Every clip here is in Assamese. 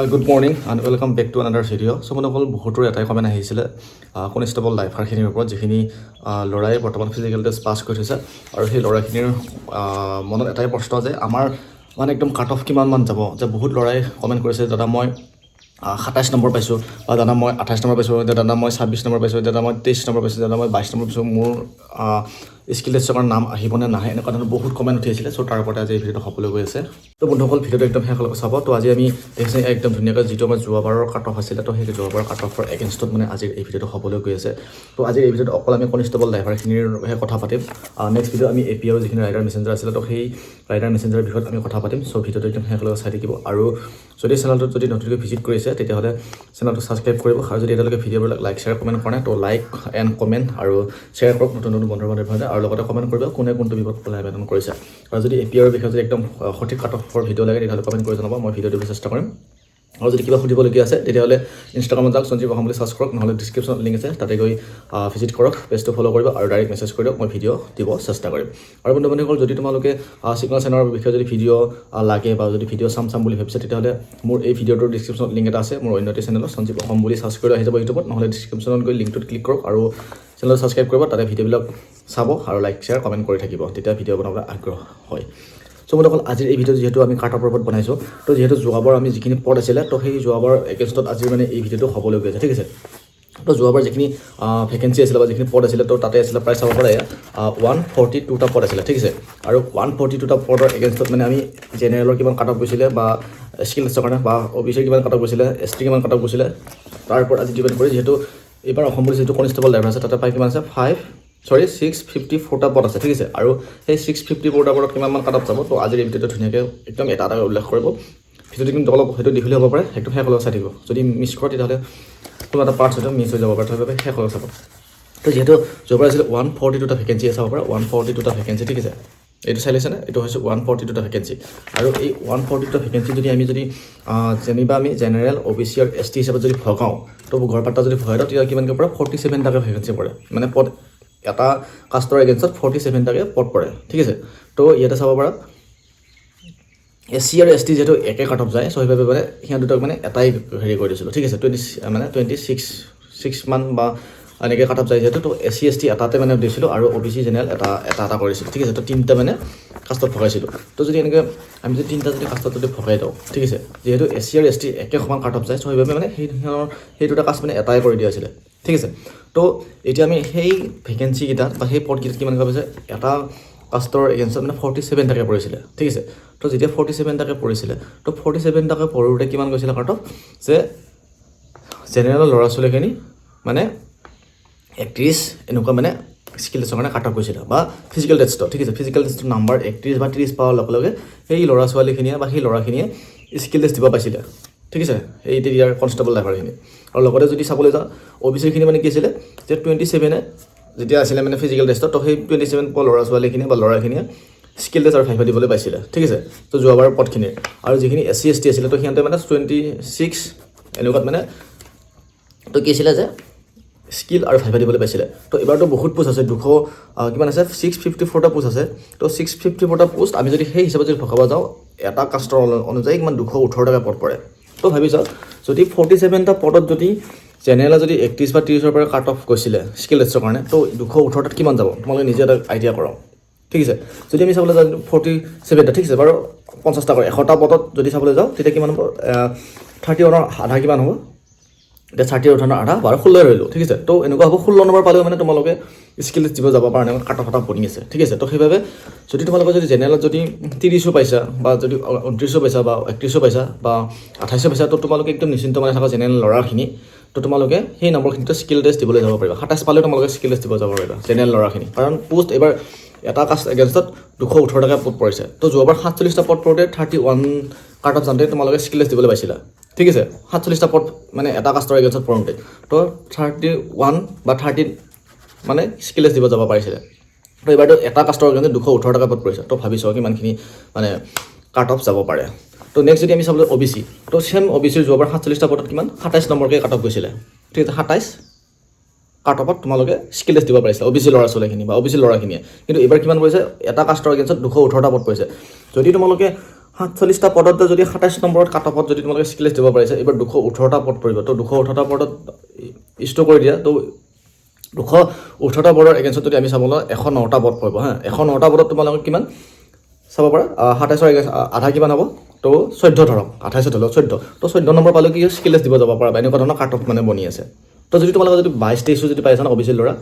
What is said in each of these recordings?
Good morning and welcome back to another video. So মই অকল বহুতৰ এটাই কমেণ্ট আহিছিলে কনষ্টেবল লাইফাৰখিনিৰ ওপৰত যিখিনি ল'ৰাই বৰ্তমান ফিজিকেল টেষ্ট পাছ কৰি থৈছে আৰু সেই ল'ৰাখিনিৰ মনত এটাই প্ৰশ্ন যে আমাৰ মানে একদম কাট অফ কিমান মান যাব যে বহুত ল'ৰাই কমেণ্ট কৰিছে দাদা মই 27 নম্বৰ পাইছোঁ বা দাদা মই 28 নম্বৰ পাইছোঁ দাদা মই 26 নম্বৰ পাইছোঁ দাদা মই 23 নম্বৰ পাইছোঁ দাদা মই 22 নম্বৰ পাইছোঁ মোৰ স্কিল টেষ্টৰ নাম আহিবনে নাহে এনেকুৱা ধৰণৰ বহুত কমেণ্ট উঠি আছিলে চ' তাৰ ওপৰতে আজি এই ভিডিঅ'টো হ'বলৈ গৈ আছে তো বন্ধুসকল ভিডিঅ'টো একদম শেষলৈকে চাব তো আজি আমি দেখিছে একদম ধুনীয়াকৈ যিটো আমাৰ যোৱাবাৰৰ কাট অফ আছিলে তো সেই যোৱাবাৰৰ কাট অফৰ এগেইনষ্টত মানে আজিৰ এই ভিডিঅ'টো হ'বলৈ গৈ আছে তো আজিৰ এই ভিডিঅ'ত অকল আমি কনষ্টেবল ড্ৰাইভাৰখিনিৰহে কথা পাতিম নেক্সট ভিডিঅ' আমি এ পি আৰৰ যিখিনি ৰাইডাৰ মেছেঞ্জাৰ আছিলে তো সেই ৰাইডাৰ মেছেঞ্জাৰৰ বিষয়ত আমি কথা পাতিম চ' ভিডিঅ'টো একদম শেষলৈকে চাই থাকিব আৰু যদি চেনেলটোত যদি নতুনকৈ ভিজিট কৰিছে তেতিয়াহ'লে চেনেলটো ছাবস্ক্ৰাইব কৰিব আৰু যদি এতিয়ালৈকে ভিডিঅ'বিলাক লাইক শ্বেয়াৰ কমেণ্ট কৰা নাই তো লাইক এণ্ড কমেণ্ট আৰু শ্বেয়াৰ কৰক নতুন নতুন বন্ধু বান্ধৱীৰ আৰু লগতে কমেণ্ট কৰিব কোনে কোনটো বিপদ পেলাই আবেদন কৰিছে আৰু যদি এ পি আৰৰ বিষয়ে যদি একদম সঠিক কাট অফৰ ভিডিঅ' লাগে তেতিয়াহ'লে কমেণ্ট কৰি জনাব মই ভিডিঅ' দিবলৈ চেষ্টা কৰিম আৰু যদি কিবা সুধিবলগীয়া আছে তেতিয়াহ'লে ইনষ্টাগ্ৰামত যাওক সঞ্জীৱ অসম বুলি চাৰ্চ কৰক নহ'লে ডিছক্ৰিপশ্যনত লিংক আছে তাতে গৈ ভিজিট কৰক পেজটো ফ'ল' কৰিব আৰু ডাইৰেক্ট মেছেজ কৰি দিয়ক মই ভিডিঅ' দিব চেষ্টা কৰিম আৰু বন্ধু বান্ধৱীসকল যদি তোমালোকে ছিগনেল চেনেলৰ বিষয়ে যদি ভিডিঅ' লাগে বা যদি ভিডিঅ' চাম বুলি ভাবিছে তেতিয়াহ'লে মোৰ এই ভিডিঅ'টোৰ ডিছক্ৰিপশ্যনত লিংক এটা আছে মোৰ অন্য এটা চেনেলত সঞ্জীৱ অসম বুলি চাৰ্চ কৰি আহি যাব ইউটিউবত নহ'লে ডিছক্ৰিপশ্যনত গৈ লিংকটোত ক্লিক কৰক আৰু চেনেলটো ছাবস্ক্ৰাইব কৰিব তাতে ভিডিঅ'বিলাক চাব আৰু লাইক শ্বেয়াৰ কমেণ্ট কৰি থাকিব তেতিয়া ভিডিঅ' বনাবলৈ আগ্ৰহ হয় চ' মই অকল আজিৰ এই ভিডিঅ' যিহেতু আমি কাট অফৰ ওপৰত বনাইছোঁ তো যিহেতু যোৱাবাৰ আমি যিখিনি পদ আছিলে তো সেই যোৱাবাৰ এগেইনষ্টত আজিৰ মানে এই ভিডিঅ'টো হ'বলৈ গৈ আছে ঠিক আছে তো যোৱাবাৰ যিখিনি ভেকেঞ্চি আছিলে বা যিখিনি পদ আছিলে তো তাতে আছিলে প্ৰায় চাব পাৰে 142টা পদ আছিলে ঠিক আছে আৰু 142টা পদৰ এগেইনষ্টত মানে আমি জেনেৰেলৰ কিমান কাট অফ গৈছিলে বা স্কিল টেষ্টৰ কাৰণে বা অফিচৰ কিমান কাট অফ গৈছিলে এছ টি কিমান কাট অফ গৈছিলে তাৰ ওপৰত আজি ডিপেণ্ড কৰি যিহেতু এইবাৰ অসম পুলিচ যিটো কনষ্টেবল ড্ৰাইভাৰ আছে তাতে প্ৰায় কিমান আছে 654টা পদ আছে ঠিক আছে আৰু সেই 654টা পদত কিমানমান কাট অফ যাব তো আজিৰ এই ভিডিঅ'টো ধুনীয়াকৈ একদম এটা উল্লেখ কৰিব ভিডিঅ'টো কিন্তু অলপ হয়তো দীঘলীয়া হ'ব পাৰে একদম শেষলৈ চাই থাকিব যদি মিছ কৰে তেতিয়াহ'লে কোনো এটা পাৰ্টছ হয়তো মিছ হৈ যাব পাৰে সেইবাবে শেষলৈ চাব তো যিহেতু যোৱাবাৰ আছিলে 142টা ভেকেঞ্চি চাব পাৰে 142টা ভেকেঞ্চি ঠিক আছে এইটো চাই লৈছেনে এইটো হৈছে 142টা ভেকেঞ্চি আৰু এই 142টা ভেকেঞ্চি যদি আমি যদি যেনিবা আমি জেনেৰেল অ' বি চি আৰু এছ টি হিচাপত যদি ভগাওঁ তো ঘৰ পাত্তা যদি ভগাই দিওঁ তেতিয়া কিমানকৈ পৰে 47টাকৈ ভেকেঞ্চি পৰে মানে পদ এটা কাষ্টৰ এগেইনষ্টত 47টাকৈ পদ পৰে ঠিক আছে তো ইয়াতে চাব পাৰা এছ চি আৰু এছ টি যিহেতু একে কাট অফ যায় চ' সেইবাবে মানে সিহঁত দুটাক মানে এটাই হেৰি কৰি দিছিলোঁ ঠিক আছে 26 মান বা এনেকৈ কাট অফ যায় যিহেতু তো এছ চি এছ টি এটাতে মানে দিছিলোঁ আৰু অ' বি চি জেনেৰেল এটা কৰিছিলোঁ ঠিক আছে তো তিনিটা মানে কাষ্টত ভগাইছিলোঁ তো যদি এনেকৈ আমি যদি তিনিটা যদি কাষ্টত যদি ভগাই দিওঁ ঠিক আছে যিহেতু এছ চি আৰু এছ টি একে সমান কাট অফ যায় চ' সেইবাবে মানে সেই দুটা কাষ্ট মানে এটাই কৰি দিয়া আছিলে ঠিক আছে তো এতিয়া আমি সেই ভেকেঞ্চিকেইটাত বা সেই পদকেইটাত কিমান ভাবিছে এটা কাষ্টৰ এগেইনষ্টত মানে 47টাকৈ পৰিছিলে ঠিক আছে তো যেতিয়া 47টাকৈ পৰিছিলে তো 47টাকৈ পৰোঁতে কিমান গৈছিলে কাট অফ যে জেনেৰেলৰ ল'ৰা ছোৱালীখিনি মানে 31 এনেকুৱা মানে স্কিল টেষ্টৰ কাৰণে কাট অফ গৈছিলে বা ফিজিকেল টেষ্টত ঠিক আছে ফিজিকেল টেষ্টৰ নাম্বাৰ 31 বা 30 পোৱাৰ লগে লগে সেই ল'ৰা ছোৱালীখিনিয়ে বা সেই ল'ৰাখিনিয়ে স্কিল টেষ্ট দিব পাইছিলে ঠিক আছে এই ইয়াৰ কনষ্টেবল ড্ৰাইভাৰখিনি আৰু লগতে যদি চাবলৈ যাওঁ অ' বি চিখিনি মানে কি আছিলে যে 27 যেতিয়া আছিলে মানে ফিজিকেল টেষ্টত তো সেই 27 পোৱা ল'ৰা ছোৱালীখিনিয়ে বা ল'ৰাখিনিয়ে স্কিল টেষ্ট আৰু ভাইভা দিবলৈ পাইছিলে ঠিক আছে তো যোৱাবাৰ পদখিনিৰ আৰু যিখিনি এছ চি এছ টি আছিলে তো সিহঁতে মানে 26 এনেকুৱাত মানে তো কি আছিলে যে স্কিল আৰু ভাইভা দিবলৈ পাইছিলে তো এবাৰতো বহুত পোষ্ট আছে 200 কিমান আছে 654টা পোষ্ট আছে তো 654টা পোষ্ট আমি যদি সেই হিচাপত যদি ভগাব যাওঁ এটা কাষ্টৰ অনুযায়ী কিমান 218টাকৈ পদ পৰে তো ভাবি চাওক যদি 47টা পদত যদি জেনেৰেলে যদি 31 বা 30ৰ পৰা কাট অফ গৈছিলে স্কিল টেষ্টৰ কাৰণে তো 218টাত কিমান যাব তোমালোকে নিজে এটা আইডিয়া কৰক ঠিক আছে যদি আমি চাবলৈ যাওঁ 47টা ঠিক আছে বাৰু 50টা কৰে 100টা পদত যদি চাবলৈ যাওঁ তেতিয়া কিমান হ'ব 31ৰ আধা কিমান হ'ব এতিয়া 30ৰ আধা বাৰু 16 ৰহিলোঁ ঠিক আছে তো এনেকুৱা হ'ব 16 নম্বৰ পালেও মানে তোমালোকে স্কিল টেষ্ট দিব যাব পৰা নাই কাট অফ পৰি আছে ঠিক আছে তো সেইবাবে যদি তোমালোকে যদি জেনেৰেলত যদি 30 পাইছা বা যদি 29 পাইছা বা 31 পাইছা বা 28 পাইছা তো তোমালোকে একদম নিশ্চিন্ত মানে থকা জেনেৰেল ল'ৰাখিনি তো তোমালোকে সেই নম্বৰখিনিতে স্কিল টেষ্ট দিবলৈ যাব পাৰিবা 27 পালেও তোমালোকে স্কিল টেষ্ট দিব যাব পাৰিবা জেনেৰেল ল'ৰাখিনি কাৰণ পোষ্ট এবাৰ এটা কাষ্ট এগেইনষ্টত 218টাকৈ পদ পৰিছে তো যোৱাবাৰ 47টা পদ পৰোঁতে 31 কাট অফ যাওঁতে তোমালোকে স্কিল টেষ্ট দিবলৈ পাইছিলা ঠিক আছে 47টা পদ মানে এটা কাষ্টৰ এগেইনষ্টত পৰোঁতে তো 31 বা 30 মানে স্কিল টেষ্ট দিব যাব পাৰিছিলে তো এইবাৰতো এটা কাষ্টৰ এগেইনষ্টত 218টাকৈ পদ পৰিছে তো ভাবিছোঁ কিমানখিনি মানে কাট অফ যাব পাৰে তো নেক্সট যদি আমি চাবলৈ অ' বি চি তো চেম অ' বি চিৰ যোৱাবাৰ 47টা পদত কিমান 27 নম্বৰকৈ কাট অফ গৈছিলে ঠিক আছে 27 কাট অফত তোমালোকে স্কিল টেষ্ট দিব পাৰিছে অ' বি চি ল'ৰা ছোৱালীখিনি বা অ' বি চি ল'ৰাখিনিয়ে কিন্তু এইবাৰ কিমান পৰিছে এটা কাষ্টৰ এগেইনষ্টত 218টা পদ পৰিছে যদি তোমালোকে 47টা পদত যদি 27 নম্বৰত কাট অফত যদি তোমালোকে স্কিল লিষ্ট দিব পাৰিছে এবাৰ 218টা পদ পৰিব তো 218টা পদত ষ্ট'ৰ কৰি দিয়া তো 218টা পদৰ এগেইনষ্টত যদি আমি চাব লওঁ 109টা পদ পৰিব হা 109টা পদত তোমালোকে কিমান চাব পাৰা 27ৰ আধা কিমান হ'ব তো 14 ধৰক 28 ধৰক 14 তো 14 নম্বৰ পালে কি স্কিল লিষ্ট দিব যাব পাৰা এনেকুৱা ধৰণৰ কাট অফ মানে বনি আছে তো যদি তোমালোকে যদি 22 23 যদি পাইছা না অবিচি ল'ৰা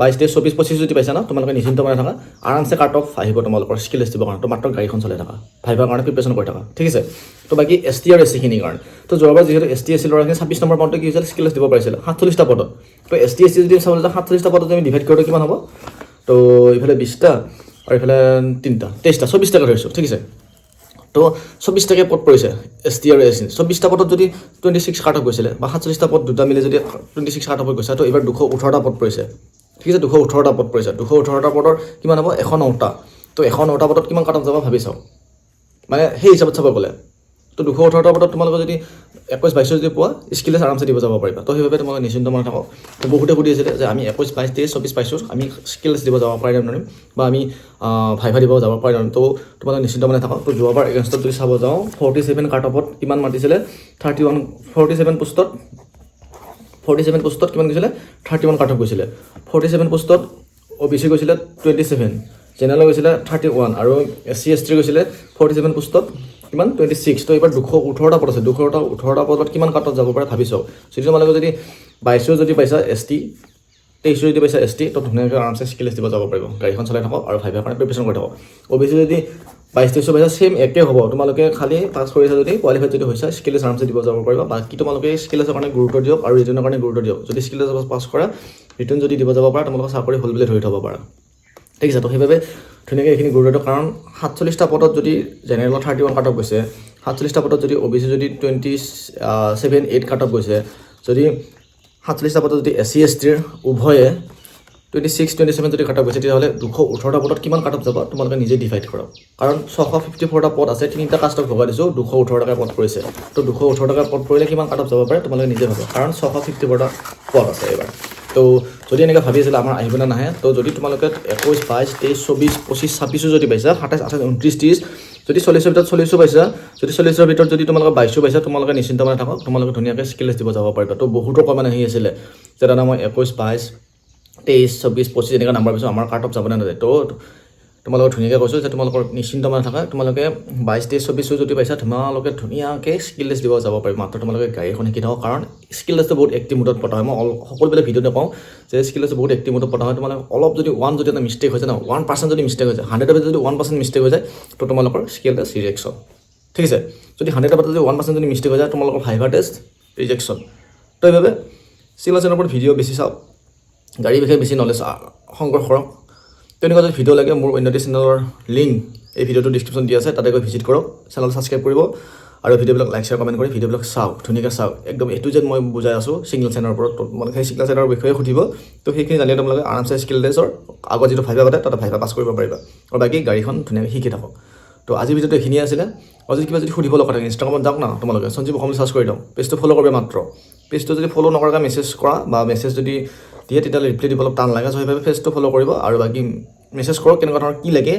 22 23 24 25 যদি পাইছা না তোমালোকে নিশ্চিন্ত মানে থাকা আৰামছে কাট অফ আহিব তোমালোকৰ স্কিল লিষ্ট দিবৰ কাৰণে তো মাত্ৰ গাড়ীখন চলাই থাকা ভাইভাৰ কাৰণে প্ৰিপাৰেশ্যন কৰি থাকা ঠিক আছে তো বাকী এছ টি আৰু এছ চিখিনিৰ কাৰণে তো যোৱাবাৰ যিহেতু এছ টি এছ চি ল'ৰাখিনি 26 নম্বৰ পাওঁতে কি হৈছিল স্কিল লিষ্ট দিব পাৰিছিল 47টা পদত তো এছ টি এছ চি যদি চাবলৈ যাওঁ 47টা পদত আমি ডিভাইড কৰোঁতে কিমান হ'ব তো এইফালে 20টা আৰু এইফালে 3টা 23টা 24টাকৈ ধৰিছোঁ ঠিক আছে তো 24টাকৈ পদ পৰিছে এছ টি আৰু এছ চি 24টা পদত যদি 26 কাট অফ গৈছিলে বা 47টা পদ দুটা মিলি যদি 26 কাট অফ গৈছে তো এইবাৰ 218টা পদ পৰিছে ঠিক আছে 218টা পদ পৰিছে 218টা পদৰ কিমান হ'ব 109টা তো 109টা পদত কিমান কাট অফ যাব ভাবি চাওক মানে সেই হিচাপত চাব গ'লে তো 218টা পদত তোমালোকে যদি 21 22 যদি পোৱা স্কিল লিষ্ট আৰামছে দিব যাব পাৰিবা তো সেইবাবে তোমালোকে নিশ্চিন্ত মনে থাকক তো বহুতে সুধি আছিলে যে আমি 21 22 23 24 পাইছোঁ আমি স্কিল লিষ্ট দিব যাব পাৰিম নোৱাৰিম বা আমি ভাইভা দিব যাব পাৰিম তো তোমালোকে নিশ্চিন্ত মনে থাকক তো যোৱাবাৰ এগেইনষ্টত যদি চাব যাওঁ 47 কাট অফত কিমান মাতিছিলে 47 পোষ্টত কিমান গৈছিলে 31 কাট অফ গৈছিলে 47 পোষ্টত অবিচি গৈছিলে 27 জেনেৰেল গৈছিলে 31 আৰু এছ চি এছ টি গৈছিলে 47 পোষ্টত কিমান 26 তো এইবাৰ 218টা পদ আছে 218টা পদত কিমান কাট অফ যাব পাৰে ভাবি চাওক যদি তোমালোকে যদি 22 যদি পাইছা এছ টি 23 যদি পাইছা এছ টি তো ধুনীয়াকৈ আৰামছে স্কিল লিষ্ট দিব যাব পাৰিব গাড়ীখন চলাই থাকক আৰু ভাইভাৰ কাৰণে প্ৰিপাৰেশ্যন কৰি থাকক অবিচি যদি 22 23 পাইছা সেম একে হ'ব তোমালোকে খালি পাছ কৰিছা যদি কোৱালিফাইড যদি হৈছা স্কিল লিষ্ট আৰামছে দিব যাব পাৰিবা বাকী তোমালোকে স্কিল লিষ্টৰ কাৰণে গুৰুত্ব দিয়ক আৰু ৰিটেনৰ কাৰণে গুৰুত্ব দিয়ক যদি স্কিল লিষ্ট পাছ কৰা ৰিটেন যদি দিব যাব পাৰা তোমালোকৰ চাকৰি হ'ল বুলি ধৰি থ'ব পাৰা ঠিক আছে তো সেইবাবে ধুনীয়াকৈ এইখিনি গুৰুত্ব দিয়ক কাৰণ 47টা পদত যদি জেনেৰেলৰ 31 কাট অফ গৈছে 47টা পদত যদি অবিচি যদি 27-8 কাট অফ গৈছে যদি 47টা পদত যদি এছ চি এছ টিৰ উভয়ে 26-27 যদি কাট অফ গৈছে তেতিয়াহ'লে 218টা পদত কিমান কাট অফ যাব তোমালোকে নিজে ডিভাইড কৰক কাৰণ 654টা পদ আছে তিনিটা কাষ্টক ভগাই দিছোঁ 218টাকৈ পদ পৰিছে তো 218টাকৈ পদ পৰিলে কিমান কাট অফ যাব পাৰে তোমালোকে নিজে ভাবে কাৰণ 654টা পদ আছে এইবাৰ তো যদি এনেকৈ ভাবি আছিলে আমাৰ আহিব নে নাহে তো যদি তোমালোকে 21 22 23 24 25 26 যদি পাইছা 27 28 29 30 যদি 40ৰ ভিতৰত 40 পাইছা যদি 40ৰ ভিতৰত যদি তোমালোকে 22 পাইছা তোমালোকে নিশ্চিন্ত মানে থাকক তোমালোকে ধুনীয়াকৈ স্কিল লিষ্ট দিব যাব পাৰিবা তো বহুতো কমেণ্ট আহি আছিলে যে দাদা মই 21 22 23 24 25 এনেকুৱা নাম্বাৰ পাইছোঁ আমাৰ কাট অফ যাব নে নাযায় তো তোমালোকে ধুনীয়াকৈ কৈছোঁ যে তোমালোকৰ নিশ্চিন্ত মানে থাকা তোমালোকে 22 23 24 যদি পাইছা তোমালোকে ধুনীয়াকৈ স্কিল লিষ্ট দিব যাব পাৰিবা মাত্ৰ তোমালোকে গাড়ীখন শিকি থাকক কাৰণ স্কিল লিষ্টটো বহুত এক্টিভ মোডত পতা হয় মই সকলোবিলাক ভিডিঅ' নাপাওঁ যে স্কিল লিষ্ট বহুত এক্টিভ মোডত পতা হয় তোমালোকে অলপ যদি যদি এটা মিষ্টেক হৈছে ন 1% যদি মিষ্টেক হৈছে 100ৰ ভিতৰত যদি 1% মিষ্টেক হৈ যায় তো তোমালোকৰ স্কিল লিষ্ট ৰিজেকশ্যন ঠিক আছে যদি 100ৰ ভিতৰত যদি 1% যদি মিষ্টেক হৈ যায় তোমালোকৰ ভাইভা টেষ্ট ৰিজেকশ্যন তো এইভাবে স্কিল লিষ্টৰ ওপৰত ভিডিঅ' বেছি চাওক গাড়ীৰ বিষয়ে বেছি নলেজ সংগ্ৰহ কৰক তেনেকুৱা যদি ভিডিঅ' লাগে মোৰ উন্নতি চেনেলৰ লিংক এই ভিডিঅ'টো ডিছক্ৰিপশ্যন দি আছে তাতে গৈ ভিজিট কৰক চেনেল ছাবস্ক্ৰাইব কৰিব আৰু ভিডিঅ'বিলাক লাইক শ্বেয়াৰ কমেণ্ট কৰি ভিডিঅ'বিলাক চাওক ধুনীয়াকৈ চাওক একদম এইটো যেন মই বুজাই আছোঁ ছিংগল চেনৰ ওপৰত তোমালোকে সেই ছিংগল চেনৰ বিষয়ে সুধিব তো সেইখিনি জানিলে তোমালোকে আৰামছে স্কিল লিষ্টৰ আগত যিটো ভাইভা পাতে তাতে ভাইভা পাছ কৰিব পাৰিবা আৰু বাকী গাড়ীখন ধুনীয়াকৈ শিকি থাকক তো আজি ভিডিঅ'টো এইখিনিয়ে আছিলে আৰু যদি কিবা যদি সুধিব লগা থাকে ইনষ্টাগ্ৰামত যাওক না তোমালোকে সঞ্জীৱ অসম চাৰ্চ কৰি দিওঁ পেজটো ফ'ল' কৰিবা মাত্ৰ পেজটো যদি ফ'ল' নকৰাকৈ মেছেজ কৰা বা মেছেজ যদি দিয়ে তেতিয়াহ'লে ৰিপ্লাই দিব অলপ টান লাগে চ' সেইবাবে পেজটো ফ'ল' কৰিব আৰু বাকী মেছেজ কৰক কেনেকুৱা ধৰণৰ কি লাগে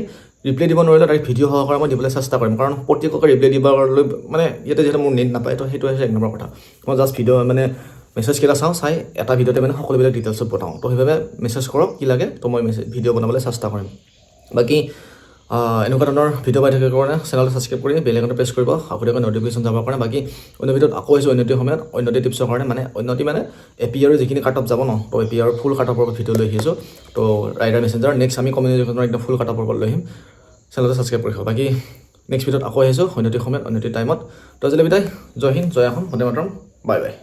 ৰিপ্লাই দিব নোৱাৰিলে তাক ভিডিঅ' সহকাৰে মই দিবলৈ চেষ্টা কৰিম কাৰণ প্ৰত্যেককে ৰিপ্লাই দিবলৈ মানে ইয়াতে যিহেতু মোৰ নেট নাপায় তো সেইটো হৈছে এক নম্বৰ কথা মই জাষ্ট ভিডিঅ' মানে মেছেজকেইটা চাই এটা ভিডিঅ'তে মানে সকলোবিলাক ডিটেইলছত পঠাওঁ তো সেইবাবে মেছেজ কৰক কি লাগে তো মই ভিডিঅ' বনাবলৈ চেষ্টা কৰিম বাকী এনেকুৱা ধৰণৰ ভিডিঅ' পাই থাকিবৰ কাৰণে চেনেলটো ছাবস্ক্ৰাইব কৰি বেল আইকনটো প্ৰেছ কৰিব আগতীয়াকৈ নটিফিকেশ্যন যাব কাৰণে বাকী অন্য ভিডিঅ'ত আকৌ আহিছোঁ উন্নতিৰ সময়ত উন্নতি টিপছৰ কাৰণে মানে উন্নতি মানে এপিআৰৰ যিখিনি কাট অফ যাব ন তো এপিআৰৰ ফুল কাট অফৰ ভিডিঅ' লৈ আহিছোঁ তো ৰাইডাৰ মেছেঞ্জাৰ নেক্সট আমি কমিউনিকেশ্যনৰ একদম ফুল কাট অফৰ লৈ আহিম চেনেলটো ছাবস্ক্ৰাইব কৰি বাকী নেক্সট ভিডিঅ'ত আকৌ আহিছোঁ উন্নতিৰ সময়ত উন্নতিৰ টাইমত তো আজিলৈ বিদায় জয় হিন্দ জয় অসম বন্দে মাতৰম বাই বাই